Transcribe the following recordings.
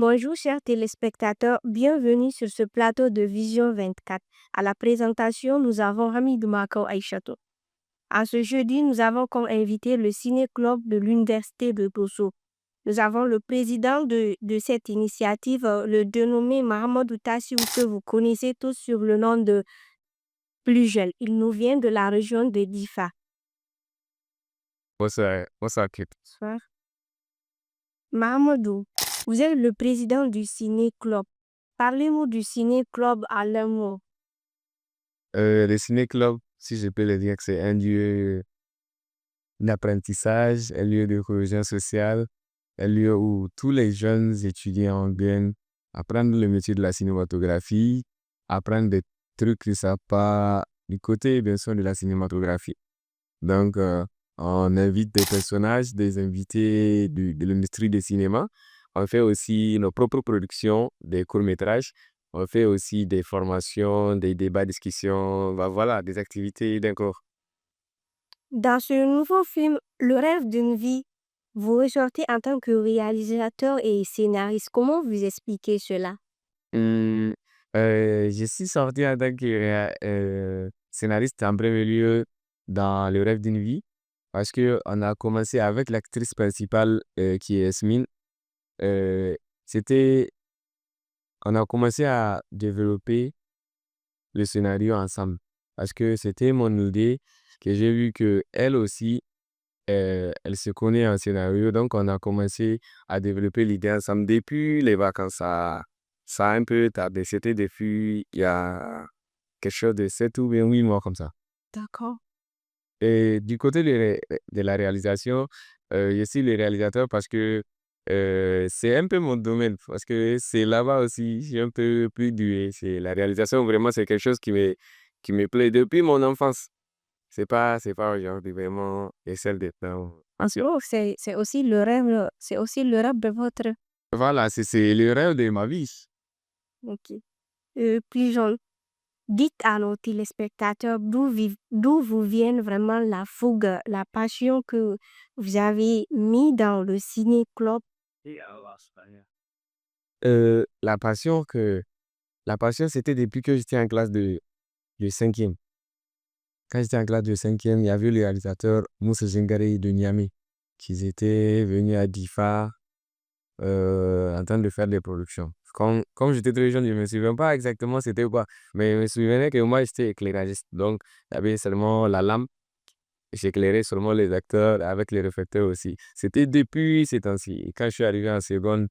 Bonjour chers téléspectateurs, bienvenue sur ce plateau de Vision 24. À la présentation, nous avons Hamid Makao Aïchato. À ce jeudi, nous avons comme invité le Ciné-Club de l'Université de Dosso. Nous avons le président de cette initiative, le dénommé Mahamadou Tassiou, que vous connaissez tous sur le nom de Plus Jeune. Il nous vient de la région de Difa. Bonsoir, Kate. Bonsoir. Mahamadou, vous êtes le président du Ciné-Club. Parlez-nous du Ciné-Club à un mot. Le ciné-club, si je peux le dire, que c'est un lieu d'apprentissage, un lieu de cohésion sociale, un lieu où tous les jeunes étudiants viennent apprendre le métier de la cinématographie, apprendre des trucs qu'ils ne savent pas du côté, bien sûr, de la cinématographie. Donc, on invite des personnages, des invités de l'industrie du cinéma. On fait aussi nos propres productions, des courts-métrages. On fait aussi des formations, des débats, discussions, voilà, des activités d'un corps. Dans ce nouveau film, Le rêve d'une vie, vous ressortez en tant que réalisateur et scénariste. Comment vous expliquez cela? Hum, je suis sorti en tant que scénariste en premier lieu dans Le rêve d'une vie parce qu'on a commencé avec l'actrice principale qui est Yasmine. Euh, c'était, on a commencé à développer le scénario ensemble parce que c'était mon idée que j'ai vu que elle aussi, elle se connaît en scénario. Donc, on a commencé à développer l'idée ensemble depuis les vacances. Ça a un peu tardé. C'était depuis il y a quelque chose de 7 ou bien 8 mois comme ça. D'accord. Et du côté de la réalisation, je suis le réalisateur parce que c'est un peu mon domaine. Parce que c'est là-bas aussi, j'ai un peu plus doué. C'est la réalisation, vraiment, c'est quelque chose qui me plaît depuis mon enfance. C'est pas aujourd'hui, vraiment, et celle des temps. Oh, c'est aussi c'est aussi le rêve de votre. Voilà, c'est le rêve de ma vie. Ok. Puis dites à nos téléspectateurs d'où vous vient vraiment la fougue, la passion que vous avez mis dans le ciné-club. Euh, la passion que, la passion, c'était depuis que j'étais en classe de 5e. Quand j'étais en classe de 5e, il y avait le réalisateur Moussa Zingare de Niamey qui étaient venus à Difa en train de faire des productions. Comme j'étais très jeune, je ne me souviens pas exactement c'était quoi, mais je me souvenais que moi, j'étais éclairagiste. Donc, il y avait seulement la lampe. J'éclairais seulement les acteurs avec les réflecteurs aussi. C'était depuis ces temps-ci. Et quand je suis arrivé en seconde,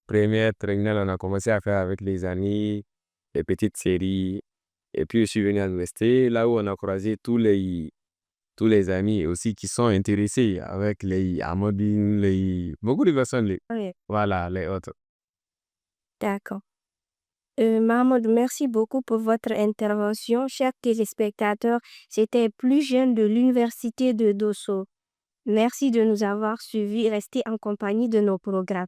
première, terminale, on a commencé à faire avec les amis, les petites séries. Et puis, je suis venu à l'université, là où on a croisé tous les amis aussi qui sont intéressés avec les Amodine, beaucoup de personnes, Oui, voilà, les autres. d'accord. Mahmoud, merci beaucoup pour votre intervention. Chers téléspectateurs, c'était Plus Jeune de l'Université de Dosso. Merci de nous avoir suivis. Restez en compagnie de nos programmes.